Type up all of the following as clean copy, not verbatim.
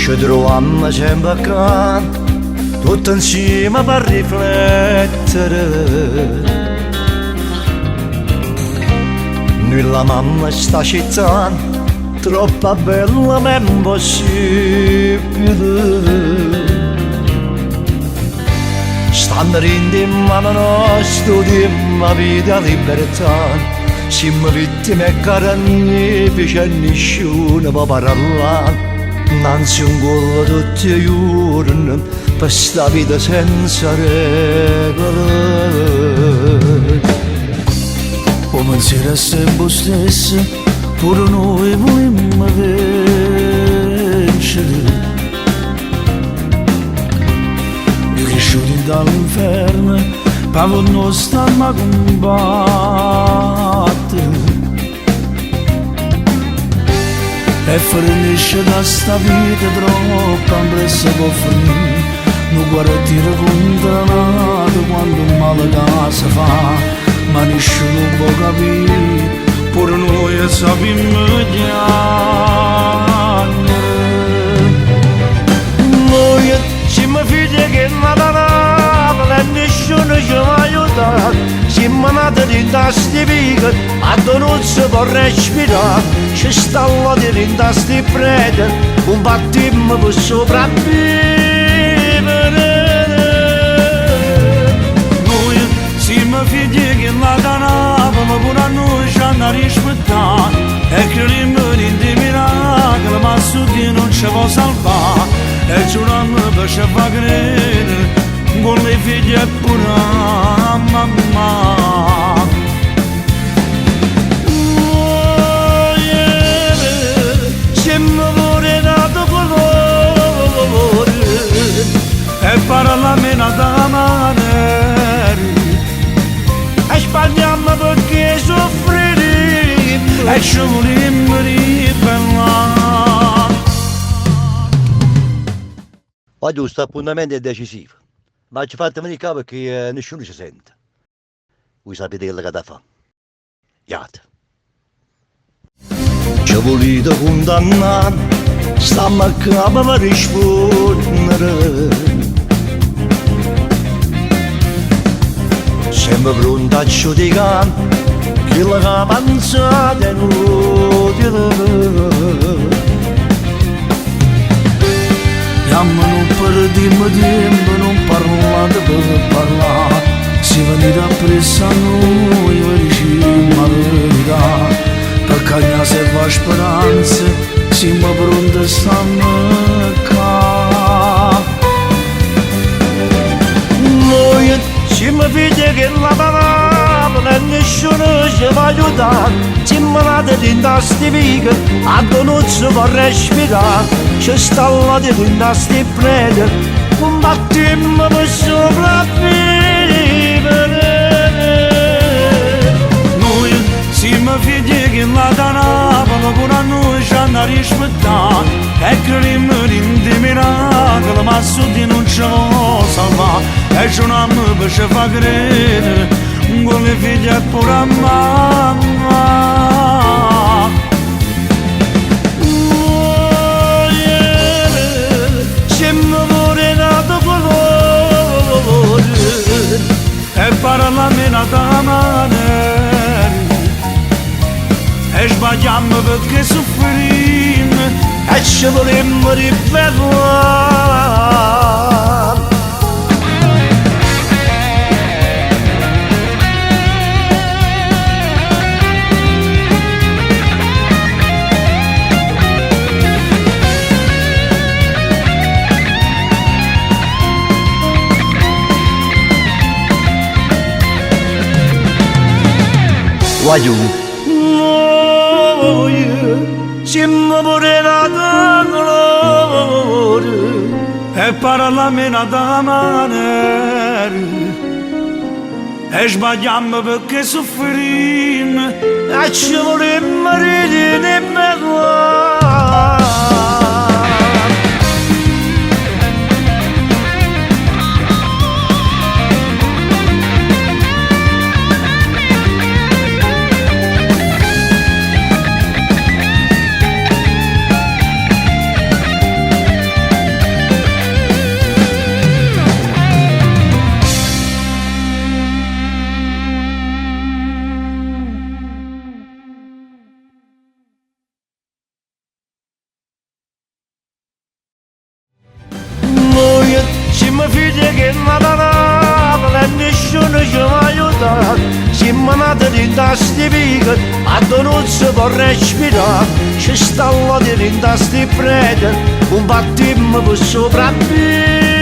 ci troviamo sempre accanto, tutti insieme per riflettere. Noi la mamma sta città, troppo bella ma impossibile. Stanno in mano nostra la vita libertà. Siamo vittime e carnefici e nessuno può parlare. Nanzi un gol tutti i giorni per sta vita senza regole. O pensiero è sempre stesso, pure noi vogliamo vincere. Cresciuti dall'inferno, per non stiamo a combattere. E finisce da sta vita troppo ampressa può finire. Non guardare condannato quando un male casa fa, ma nessuno può capire, pure noi sappiamo piangere. Noi siamo figli che Natale e nessuno ci va aiutare. Siamo nati in tasti picche, a non si può respirare. Ci sta la in tasti prete, un battimo per sopravvivere. Noi siamo figli che la danavano, pure a noi ci hanno rispettato. E crediamo in dei miracoli, ma su Dio non ci può salvare. E giuriamo per ci fa credere, con le figlie e pure a mamma. Oh yeah, siamo pure dato colore e parlami da mare. E sbagliamo perché soffriremo e ci vogliamo ribellare. Oggi questo appuntamento è decisivo, ma ci fate venire capo che nessuno ci sente. Voi sapete quello che da fa. Iate. Ci volete condannare, stiamo a capo per rispondere. Siamo pronti a giudicare, quello che pensate è inutile. Chiamo non perdiamo tempo, non parlate per parlare. Se venite appresso a noi, vi diciamo la verità. Perché ogni serve speranza, siamo pronti a stare qua. Noi siamo figli che la parola e nessuno ci va aiutare. Siamo nati in tasti picche, a non si può respirare. Ci sta la in tasti prete, un battimo per sopravvivere. Noi siamo figli che la danavano, pure a noi ci hanno rispettato. E crediamo in dei miracoli, ma su Dio non ci può salvare. E giuriamo per ci fa credere, con le figlie e pure a mamma. Oh yeah, siamo pure dato colore e parlami da mare. E sbagliamo perché soffriamo e ci vogliamo ribellare. Guagliù. Noi siamo pure nati colore e parlami da mare. E sbagliamo perché soffriamo e ci vogliamo ridere. manate di tasti viga, a non si può respirare, ci sta là di tasti prete, un battimmo per sopravvivere.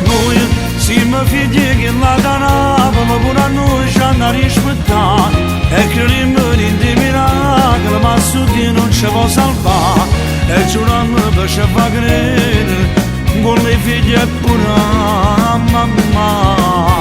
Noi siamo figli che la danavamo, pure a noi ci hanno rispettato, e crediamo in dei miracoli, ma su Dio non ci può salvare, e giuriamo per ci far credere, con le figlie pure a mamma.